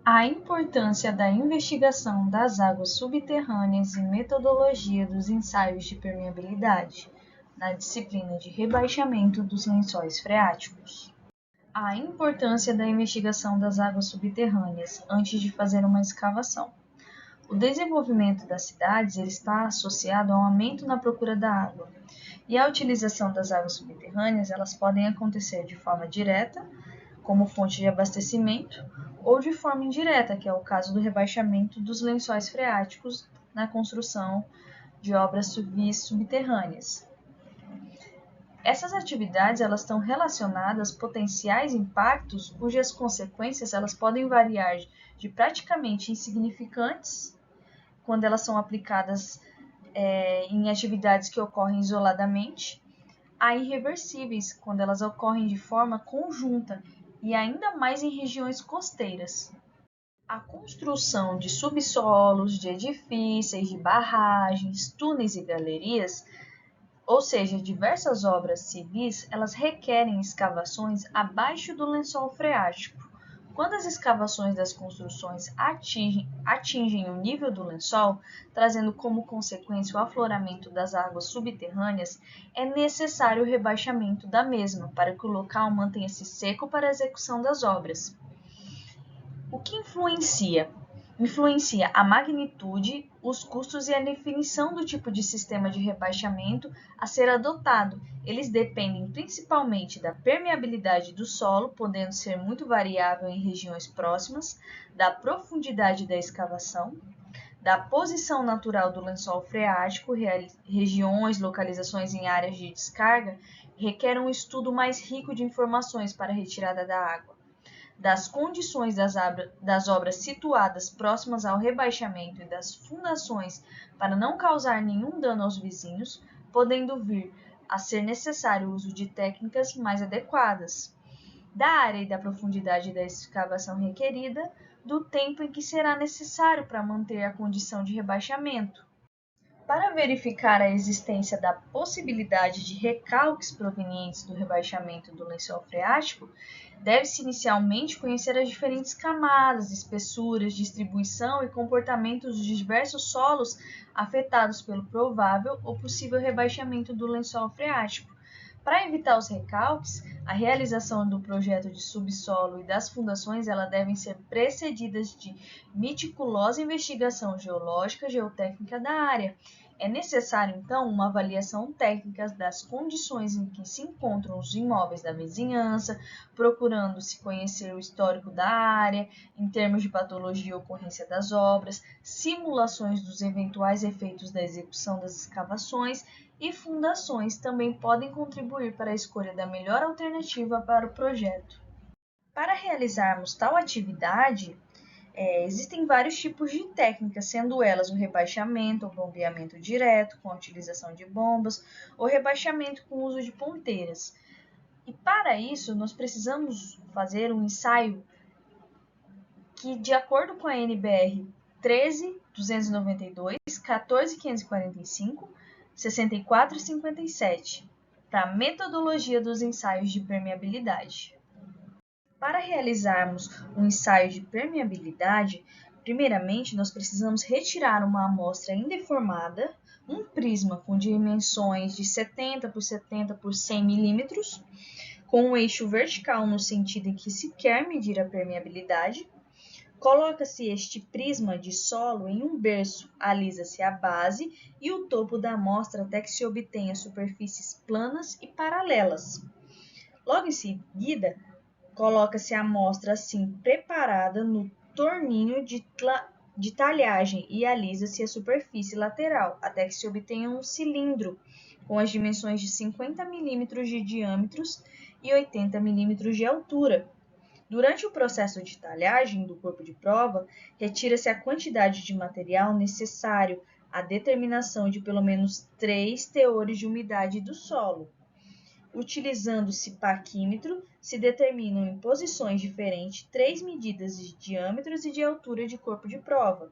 A importância da investigação das águas subterrâneas e metodologia dos ensaios de permeabilidade na disciplina de rebaixamento dos lençóis freáticos. A importância da investigação das águas subterrâneas antes de fazer uma escavação. O desenvolvimento das cidades está associado ao aumento na procura da água, e a utilização das águas subterrâneas elas podem acontecer de forma direta, como fonte de abastecimento, ou de forma indireta, que é o caso do rebaixamento dos lençóis freáticos na construção de obras civis subterrâneas. Essas atividades elas estão relacionadas a potenciais impactos cujas consequências elas podem variar de praticamente insignificantes, quando elas são aplicadas em atividades que ocorrem isoladamente, a irreversíveis, quando elas ocorrem de forma conjunta e ainda mais em regiões costeiras. A construção de subsolos, de edifícios, de barragens, túneis e galerias, ou seja, diversas obras civis, elas requerem escavações abaixo do lençol freático. Quando as escavações das construções atingem o nível do lençol, trazendo como consequência o afloramento das águas subterrâneas, é necessário o rebaixamento da mesma para que o local mantenha-se seco para a execução das obras. O que influencia? Influencia a magnitude, os custos e a definição do tipo de sistema de rebaixamento a ser adotado. Eles dependem principalmente da permeabilidade do solo, podendo ser muito variável em regiões próximas, da profundidade da escavação, da posição natural do lençol freático, regiões, localizações em áreas de descarga, requerem um estudo mais rico de informações para a retirada da água, das condições das obras situadas próximas ao rebaixamento e das fundações para não causar nenhum dano aos vizinhos, podendo vir a ser necessário o uso de técnicas mais adequadas, da área e da profundidade da escavação requerida, do tempo em que será necessário para manter a condição de rebaixamento. Para verificar a existência da possibilidade de recalques provenientes do rebaixamento do lençol freático, deve-se inicialmente conhecer as diferentes camadas, espessuras, distribuição e comportamentos dos diversos solos afetados pelo provável ou possível rebaixamento do lençol freático. Para evitar os recalques, a realização do projeto de subsolo e das fundações devem ser precedidas de meticulosa investigação geológica e geotécnica da área. É necessário, então, uma avaliação técnica das condições em que se encontram os imóveis da vizinhança, procurando-se conhecer o histórico da área, em termos de patologia e ocorrência das obras, simulações dos eventuais efeitos da execução das escavações e fundações também podem contribuir para a escolha da melhor alternativa para o projeto. Para realizarmos tal atividade, existem vários tipos de técnicas, sendo elas o rebaixamento, o bombeamento direto, com a utilização de bombas, ou rebaixamento com o uso de ponteiras. E para isso, nós precisamos fazer um ensaio que, de acordo com a NBR 13.292, 14.545, 64 e 57, para a metodologia dos ensaios de permeabilidade. Para realizarmos um ensaio de permeabilidade, primeiramente nós precisamos retirar uma amostra indeformada, um prisma com dimensões de 70 por 70 por 100 milímetros, com um eixo vertical no sentido em que se quer medir a permeabilidade. Coloca-se este prisma de solo em um berço, alisa-se a base e o topo da amostra até que se obtenha superfícies planas e paralelas. Logo em seguida, coloca-se a amostra assim preparada no torninho de talhagem e alisa-se a superfície lateral, até que se obtenha um cilindro com as dimensões de 50 milímetros de diâmetro e 80 milímetros de altura. Durante o processo de talhagem do corpo de prova, retira-se a quantidade de material necessário à determinação de pelo menos 3 teores de umidade do solo. Utilizando-se paquímetro, se determinam em posições diferentes 3 medidas de diâmetros e de altura de corpo de prova.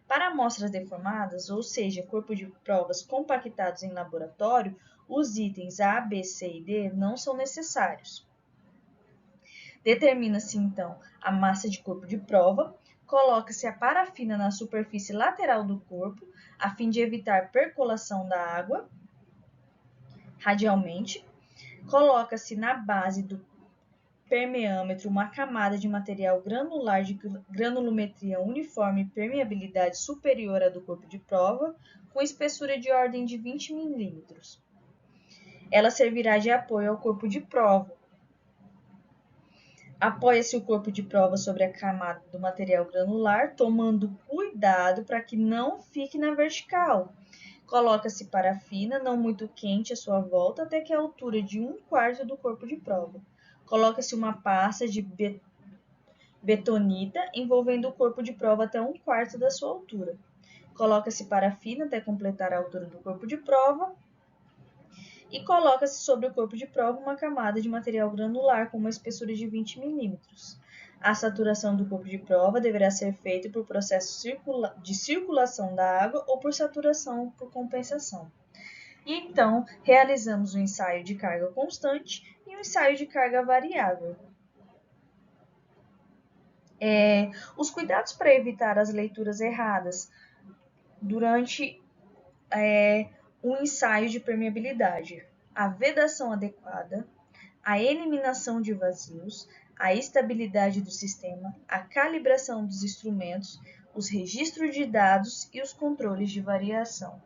Para amostras deformadas, ou seja, corpo de provas compactados em laboratório, os itens A, B, C e D não são necessários. Determina-se, então, a massa de corpo de prova, coloca-se a parafina na superfície lateral do corpo, a fim de evitar percolação da água radialmente, coloca-se na base do permeâmetro uma camada de material granular de granulometria uniforme e permeabilidade superior à do corpo de prova, com espessura de ordem de 20 milímetros. Ela servirá de apoio ao corpo de prova. Apoia-se o corpo de prova sobre a camada do material granular, tomando cuidado para que não fique na vertical. Coloca-se parafina, não muito quente à sua volta, até que a altura de 1/4 do corpo de prova. Coloca-se uma pasta de betonita envolvendo o corpo de prova até 1/4 da sua altura. Coloca-se parafina até completar a altura do corpo de prova e coloca-se sobre o corpo de prova uma camada de material granular com uma espessura de 20 milímetros. A saturação do corpo de prova deverá ser feita por processo de circulação da água ou por saturação por compensação. E então, realizamos um ensaio de carga constante e um ensaio de carga variável. Os cuidados para evitar as leituras erradas durante um ensaio de permeabilidade: a vedação adequada, a eliminação de vazios, a estabilidade do sistema, a calibração dos instrumentos, os registros de dados e os controles de variação.